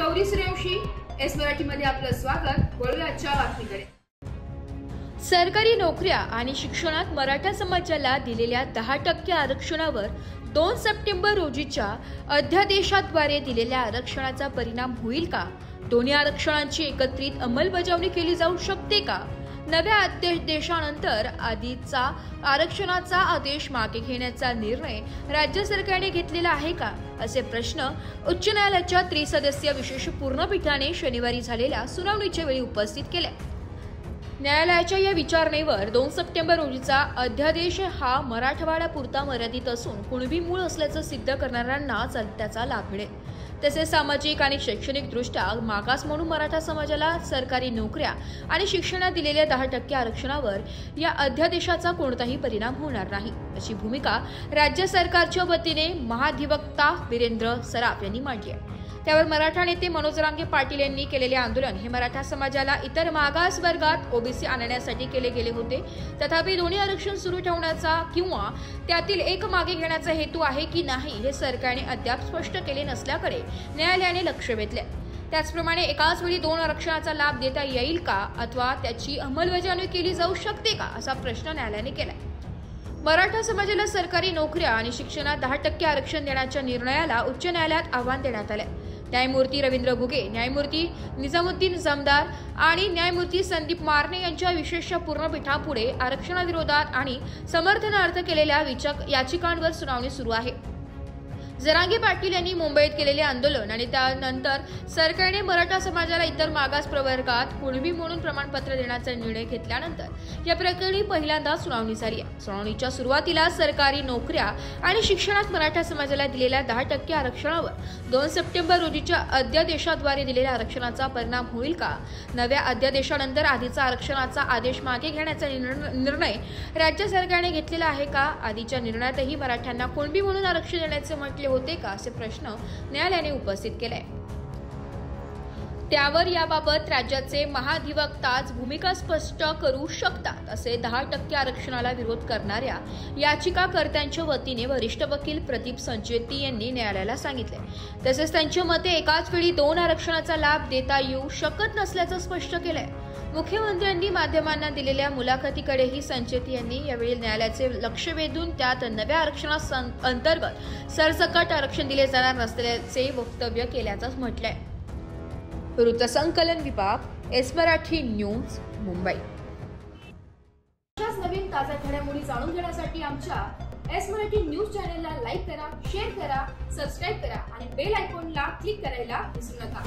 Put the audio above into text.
Gauri Suryavanshi, S मराठीमध्ये आपलं स्वागत। वळूया आजच्या बातमीकडे। सरकारी नोकऱ्या आणि शिक्षणात मराठा समाजाला दिलेल्या 10% आरक्षणावर 2 सप्टेंबर रोजीच्या अध्यादेशाद्वारे दिलेल्या आरक्षणाचा परिणाम होईल का? दोन्ही आरक्षणांची एकत्रित अंमलबजावणी केली जाऊ शकते का? नव्या अध्यादेशानंतर आधीचा आरक्षणाचा आदेश मागे घेण्याचा निर्णय राज्य सरकारने घेतलेला आहे का? असे प्रश्न उच्च न्यायालयाच्या त्रिसदस्यीय विशेष पूर्णपीठाने शनिवारी झालेल्या सुनावणीच्या वेळी उपस्थित केले। न्यायालयाच्या या विचारणेवर 2 सप्टेंबर रोजीचा अध्यादेश हा मराठवाड्यापुरता मर्यादित असून कुणबी मूळ असल्याचं सिद्ध करणाऱ्यांना त्याचा लाभ मिळेल। तसेच सामाजिक आणि शैक्षणिक दृष्ट्या मागास म्हणून मराठा समाजाला सरकारी नोकऱ्या आणि शिक्षणात दिलेल्या 10% आरक्षणावर या अध्यादेशाचा कोणताही परिणाम होणार नाही, अशी भूमिका राज्य सरकारच्या वतीने महाधिवक्ता वीरेंद्र सराफ यांनी मांडली आहे। त्यावर मराठा नेते मनोज जरांगे पाटील यांनी केलेले आंदोलन हे मराठा समाजाला इतर मागास वर्गात ओबीसी आणण्यासाठी केले गेले होते। तथापि दोन्ही आरक्षण सुरू ठेवण्याचा किंवा त्यातील एक मागे घेण्याचा हेतू आहे की नाही हे सरकारने अद्याप स्पष्ट केले नसल्याकडे न्यायालयाने लक्ष वेधले। त्याचप्रमाणे एकाच वेळी 2 आरक्षणाचा लाभ देता येईल का अथवा त्याची अंमलबजावणी केली जाऊ शकते का असा प्रश्न न्यायालयाने केलाय। मराठा समाजाला सरकारी नोकऱ्या आणि शिक्षणात 10% आरक्षण देण्याच्या निर्णयाला उच्च न्यायालयात आव्हान देण्यात आले। न्यायमूर्ती रवींद्र घुगे, न्यायमूर्ती निजामुद्दीन जमदार आणि न्यायमूर्ती संदीप मारणे यांच्या विशेष पूर्णपीठापुढे आरक्षणाविरोधात आणि समर्थनार्थ केलेल्या याचिकांवर सुनावणी सुरू आहे। जरांगे पाटील यांनी मुंबईत केलेले आंदोलन आणि त्यानंतर सरकारने मराठा समाजाला इतर मागास प्रवर्गात कुणबी म्हणून प्रमाणपत्र देण्याचा निर्णय घेतल्यानंतर या प्रकरणी पहिल्यांदा सुनावणी झाली आहे। सुनावणीच्या सुरुवातीला सरकारी नोकऱ्या आणि शिक्षणात मराठा समाजाला दिलेल्या 10% आरक्षणावर 2 सप्टेंबर रोजीच्या अध्यादेशाद्वारे दिलेल्या आरक्षणाचा परिणाम होईल का? नव्या अध्यादेशानंतर आधीचा आरक्षणाचा आदेश मागे घेण्याचा निर्णय राज्य सरकारने घेतलेला आहे का? आधीच्या निर्णयातही मराठ्यांना कुणबी म्हणून आरक्षण देण्याचे म्हटले होते का असे प्रश्न न्यायालयाने उपस्थित केले। त्यावर याबाबत राज्याचे महाधिवक्ताच भूमिका स्पष्ट करू शकतात असे 10% आरक्षणाला विरोध करणाऱ्या याचिकाकर्त्यांच्या वतीने वरिष्ठ वकील प्रदीप संचेती यांनी न्यायालयाला सांगितले। तसेच त्यांच्या मते एकाच वेळी 2 आरक्षणाचा लाभ देता येऊ शकत नसल्याचं स्पष्ट केलंय। मुख्यमंत्र्यांनी माध्यमांना दिलेल्या मुलाखतीकडेही संचेती यांनी यावेळी न्यायालयाचे लक्ष वेधून त्यात नव्या आरक्षणाअंतर्गत सरसकट आरक्षण दिले जाणार नसल्याचे वक्तव्य केल्याचं म्हटलंय। वृत्तसंकलन विभाग, एस मराठी न्यूज, मुंबई। अशाच नवीन ताज्या घडामोडी जाणून घेण्यासाठी आमच्या एस मराठी न्यूज चॅनलला लाईक करा, शेअर करा, सबस्क्राईब करा आणि बेल आयकॉनला क्लिक करायला विसरू नका।